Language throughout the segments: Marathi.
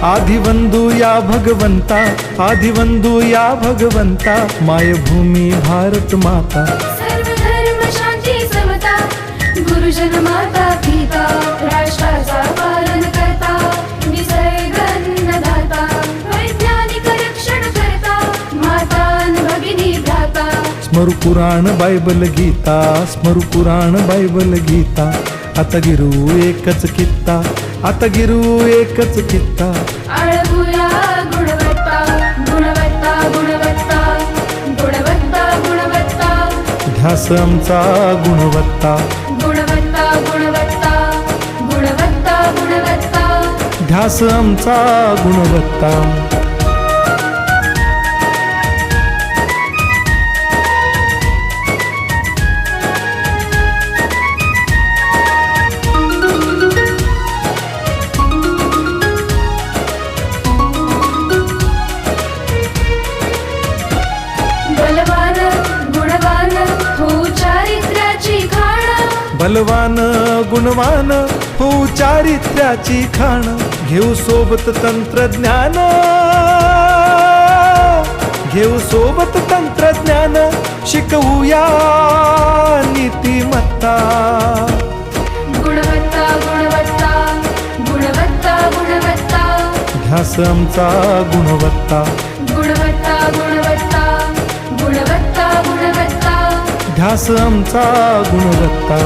आदिवंदू या भगवंता, आदिवंदू या भगवंता, मायभूमी भारत माता. सर्व धर्म शांती समता, गुरुजन माता पिता, राष्ट्राचा पालन करता, निसर्ग अन्नदाता, वैज्ञानिक रक्षण करता, माता अन भगिनी भ्राता. स्मरू पुराण बायबल गीता, स्मरू पुराण बायबल गीता. आता गिरू एकच कित्ता, आता गिरू एकच कित्ता. आळवूया गुणवत्ता, गुणवत्ता, गुणवत्ता, गुणवत्ता, गुणवत्ता. ध्यास आमचा गुणवत्ता, गुणवत्ता, गुणवत्ता, गुणवत्ता, गुणवत्ता. ध्यास आमचा गुणवत्ता. बलवान गुणवान हो चारित्र्याची खाण. बलवान गुणवान हो चारित्र्याची खाण. घेऊ सोबत तंत्रज्ञान, घेऊ सोबत तंत्रज्ञान. शिकवूया नीतिमत्ता. गुणवत्ता, गुणवत्ता, गुणवत्ता, गुणवत्ता. ध्यास आमचा गुणवत्ता, गुणवत्ता, गुणवत्ता, गुणवत्ता, गुणवत्ता. ध्यास आमचा गुणवत्ता.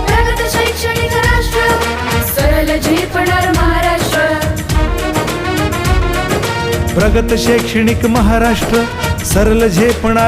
प्रगत शैक्षणिक राष्ट्र, सरल झेपणार महाराष्ट्र. प्रगत शैक्षणिक महाराष्ट्र, सरल झेपणार